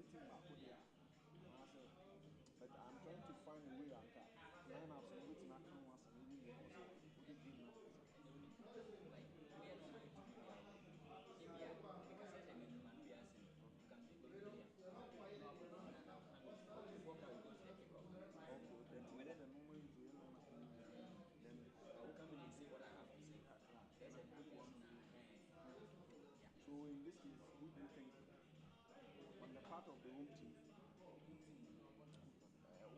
team back there. But I'm trying to find a way and lineups in which I can once maybe because of the game now. Like we are not going to do their own. Maybe because I mean man we are saying you can pick on the player. No about the nana before now we go to the kickoff. Okay, then And whether whether the normal use the lineup then I will come in and say what I have to say. There's a good one. Yeah. so in this case, who do you think on the part of the home team Home team.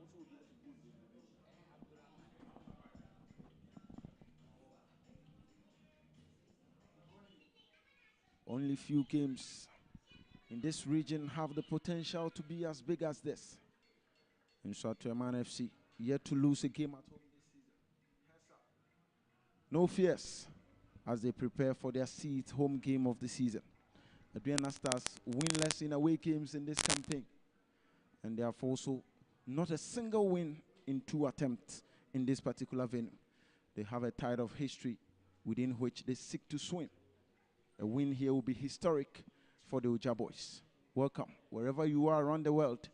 also will be to good game maybe? Abdurrahman. Only few games in this region have the potential to be as big as this. Nsoatreman FC yet to lose a game at home this season. No fears as they prepare for their 6th home game of the season. Aduana Stars winless in away games in this campaign, and they have also not a single win in 2 attempts in this particular venue. They have a tide of history within which they seek to swim. A win here will be historic for the Uja boys. Welcome. Wherever you are around the world,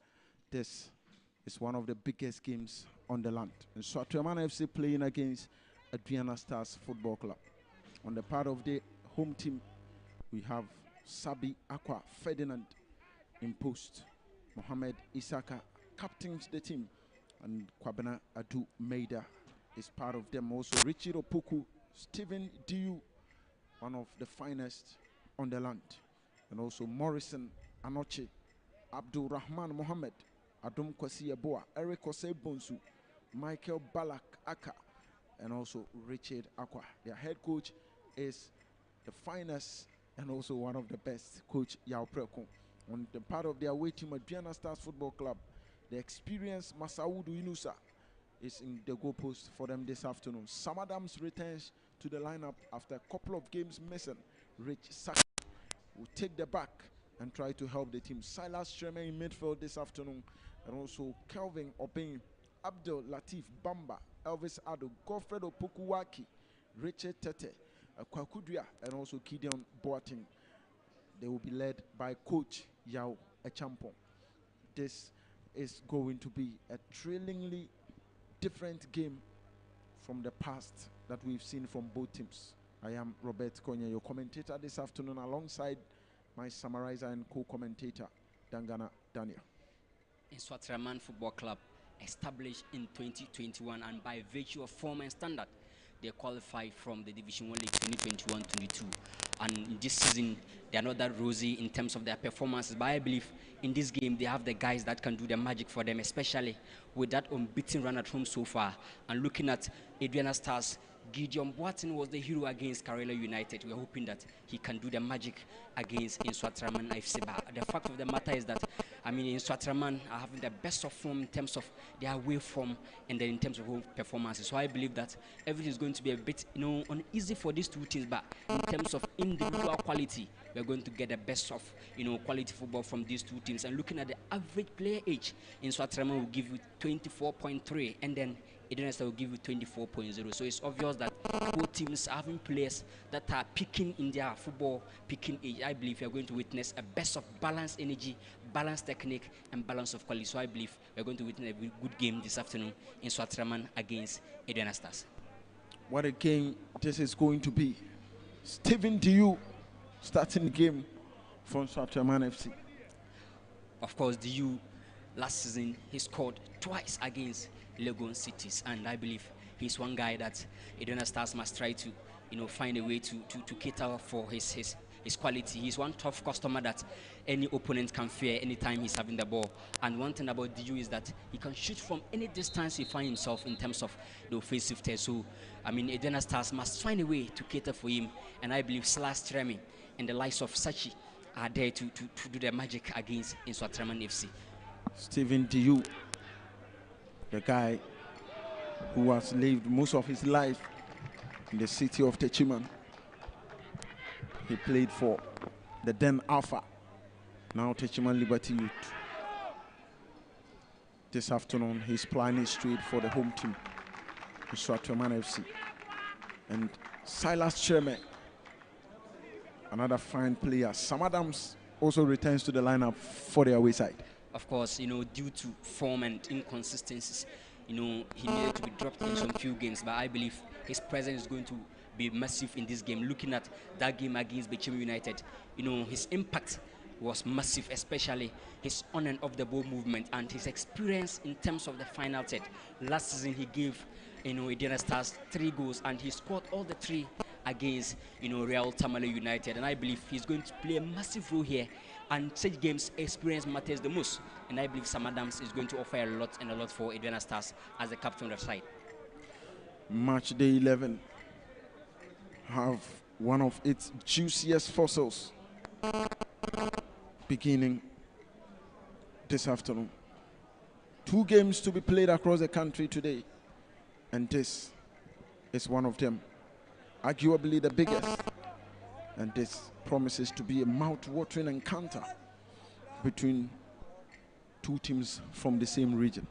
this is one of the biggest games on the land. And Nsoatreman FC playing against Aduana Stars Football Club. On the part of the home team, we have Sabi Aqua Ferdinand in post. Mohamed Isaka captains the team, and Kwabena Adu Maida is part of them. Also Richard Opoku, Stephen Diu, one of the finest on the land, and also Morrison Anoche, Abdul Rahman Mohammed, Adum Kwasi Eboa, Eric Osei Bonsu, Michael Balak Aka, and also Richard Aqua. Their head coach is the finest and also one of the best, Coach Yao Preko. On the part of their away team, Aduana Stars Football Club, the experienced Masaudu Inusa is in the goalpost for them this afternoon. Sam Adams returns to the lineup after a couple of games missing. Rich Saka will take the back and try to help the team. Silas Sherman in midfield this afternoon, and also Kelvin Obin, Abdul Latif Bamba, Elvis Ado, Godfred Opokuwaki, Richard Tete, Kwakudria, and also Gideon Boateng. They will be led by Coach Yao Echampong. This is going to be a thrillingly different game from the past that we've seen from both teams. I am Robert Konya, your commentator this afternoon, alongside my summarizer and co-commentator, Dangana Daniel. Nsoatreman Football Club, established in 2021, and by virtue of form and standard, they qualified from the Division 1 League 2021-22. And in this season, they are not that rosy in terms of their performances, but I believe in this game they have the guys that can do the magic for them, especially with that unbeaten run at home so far. And looking at Aduana Stars, Gideon Boateng was the hero against Karela United. We're hoping that he can do the magic against Nsoatreman FC. But the fact of the matter is that, I mean, Nsoatreman are having the best of form in terms of their away form and then in terms of home performances. So I believe that everything is going to be a bit, uneasy for these two teams. But in terms of individual quality, we're going to get the best of, quality football from these two teams. And looking at the average player age, Nsoatreman will give you 24.3, and then Aduana will give you 24.0. So it's obvious that both teams are having players that are peaking in their football peaking age. I believe you're going to witness a best of balanced energy, balanced technique, and balance of quality. So I believe we're going to witness a good game this afternoon in Nsoatreman against Aduana Stars. What a game this is going to be. Stephen Diu starting the game for Nsoatreman FC. Of course, the last season he scored twice against Legon Cities, and I believe he's one guy that Aduana Stars must try to, find a way to cater for his quality. He's one tough customer that any opponent can fear anytime he's having the ball. And one thing about Diu is that he can shoot from any distance he finds himself in terms of the offensive test. So, I mean, Aduana Stars must find a way to cater for him, and I believe Nsoatreman and the likes of Sachi are there to do the magic against Nsoatreman FC. Stephen Diu, the guy who has lived most of his life in the city of Techiman. He played for the then Alpha, now Techiman Liberty Youth. This afternoon, he's planning straight for the home team, Nsoatreman FC. And Silas Sherman, another fine player. Sam Adams also returns to the lineup for the away side. Of course, due to form and inconsistencies, he needed to be dropped in some few games, but I believe his presence is going to be massive in this game. Looking at that game against Bechim United, his impact was massive, especially his on and off the ball movement and his experience in terms of the final third. Last season, he gave, Aduana Stars 3 goals, and he scored all the 3 against, Real Tamale United, and I believe he's going to play a massive role here. And such games, experience matters the most. And I believe Sam Adams is going to offer a lot and a lot for Aduana Stars as the captain of the side. Match day 11 have one of its juiciest fossils beginning this afternoon. 2 games to be played across the country today, and this is one of them, arguably the biggest. And this promises to be a mouth-watering encounter between 2 teams from the same region.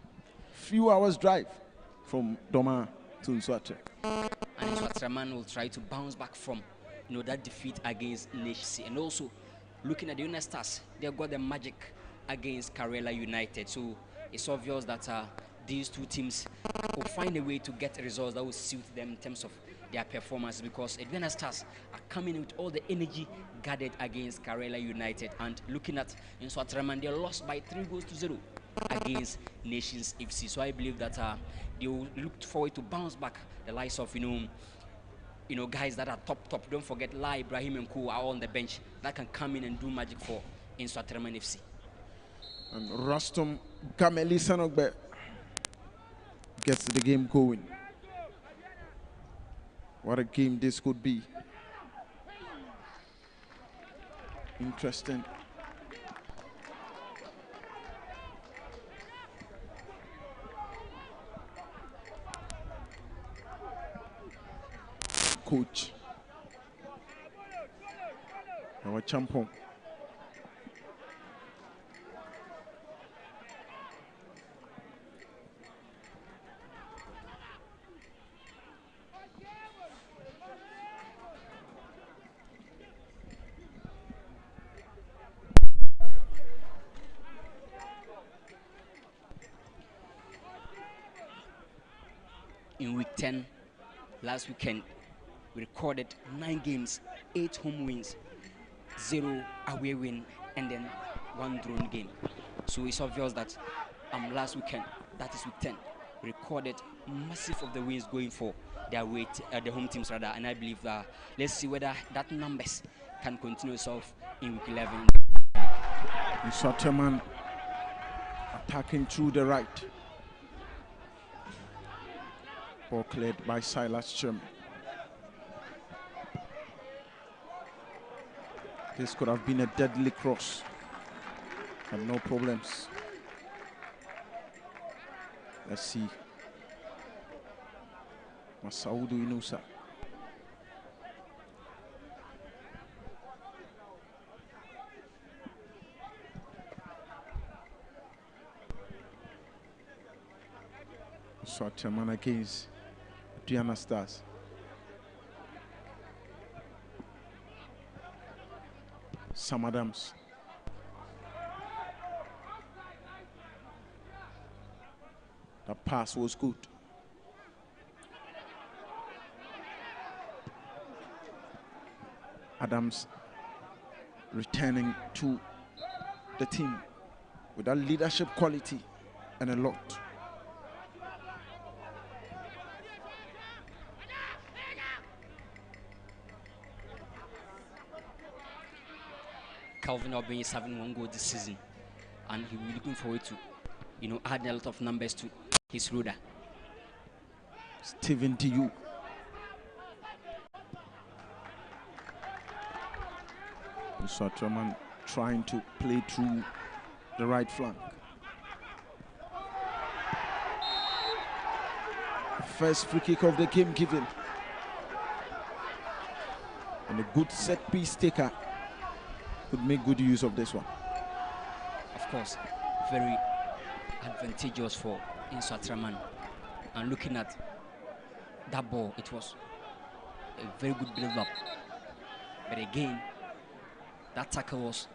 Few hours drive from Doma to Nsoatreman. And Nsoatreman will try to bounce back from that defeat against Nation. And also looking at the Aduana Stars, they got the magic against Karela United. So it's obvious that these 2 teams will find a way to get results that will suit them in terms of their performance, because Aduana Stars are coming with all the energy gathered against Karela United. And looking at Nsoatreman, they lost by 3-0 against Nations FC. So I believe that they will look forward to bounce back. The likes of guys that are top. Don't forget La Ibrahim and Co are on the bench that can come in and do magic for Nsoatreman FC. And Rastom Gameli Sanogbe gets the game going. What a game this could be. Interesting. Coach. Our champion. In week 10, last weekend, we recorded 9 games, 8 home wins, 0 away win, and then 1 drawn game. So it's obvious that last weekend, that is week 10, we recorded massive of the wins going for the home teams rather. And I believe that let's see whether that numbers can continue itself in week 11. Nsoatreman attacking through the right. Ball cleared by Silas Chum. This could have been a deadly cross, but no problems. Let's see. Masaudu Inusa. Nsoatreman against Aduana Stars. Sam Adams. The pass was good. Adams returning to the team with that leadership quality and a lot. Calvin Obey is having 1 goal this season, and he will be looking forward to, adding a lot of numbers to his roster. Stephen to you. Nsoatreman trying to play through the right flank. First free kick of the game given. And a good set piece taker could make good use of this one. Of course, very advantageous for Nsoatreman. And looking at that ball, it was a very good build-up. But again, that tackle was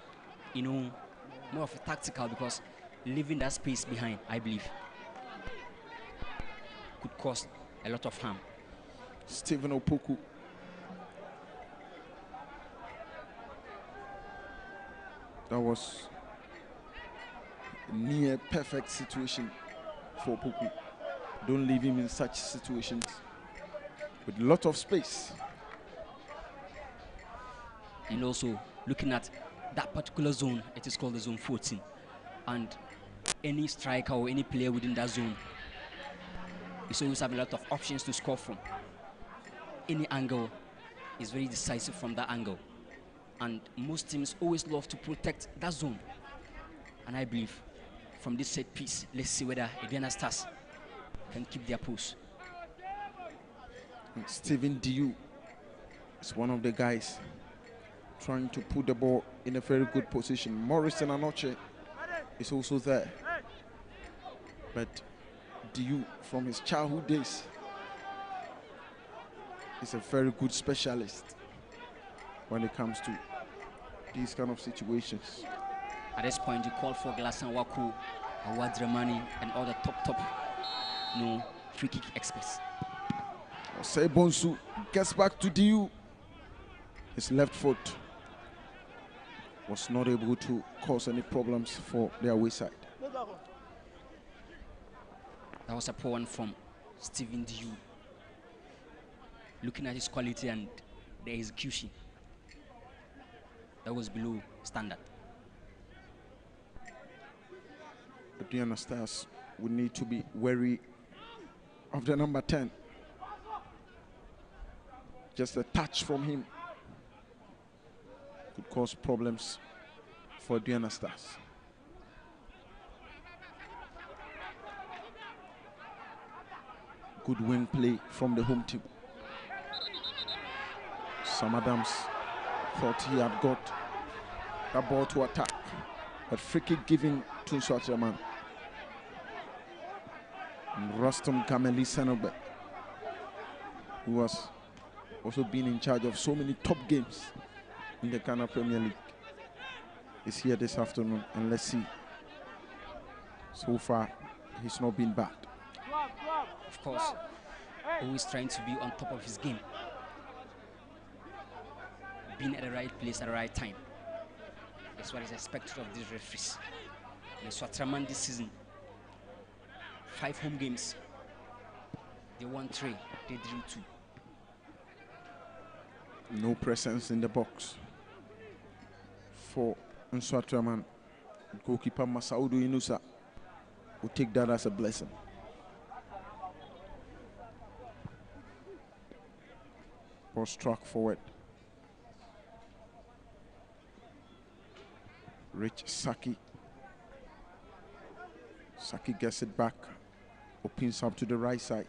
more of a tactical, because leaving that space behind, I believe, could cause a lot of harm. Stephen Opoku. That was a near perfect situation for Opoku. Don't leave him in such situations with a lot of space. And also, looking at that particular zone, it is called the zone 14. And any striker or any player within that zone is always have a lot of options to score from. Any angle is very decisive from that angle. And most teams always love to protect that zone. And I believe from this set piece, let's see whether Aduana Stars can keep their post. And Stephen Diu is one of the guys trying to put the ball in a very good position. Morrison Anoche is also there. But Diu, from his childhood days, is a very good specialist when it comes to these kind of situations. At this point, you call for Glasan Waku, Aduana, and all the top, free kick experts. Osei Bonsu gets back to Diu. His left foot was not able to cause any problems for their away side. That was a poor one from Stephen Diu. Looking at his quality and the execution, that was below standard. Aduana Stars would need to be wary of the number 10. Just a touch from him could cause problems for Aduana Stars. Good wing play from the home team. Sam Adams thought he had got that ball to attack, but free kick given to Nsoatreman. And Rustam Kameli Senogbe, who was also been in charge of so many top games in the Ghana Premier League, is here this afternoon, and let's see. So far, he's not been bad. Of course, always trying to be on top of his game, being at the right place at the right time. That's what is expected of these referees. Nsoatreman this season, 5 home games, they won 3, they drew 2. No presence in the box for Nsoatreman. Goalkeeper Masaudu Inusa will take that as a blessing. Ball struck forward. Rich Saki. Saki gets it back. Opens up to the right side.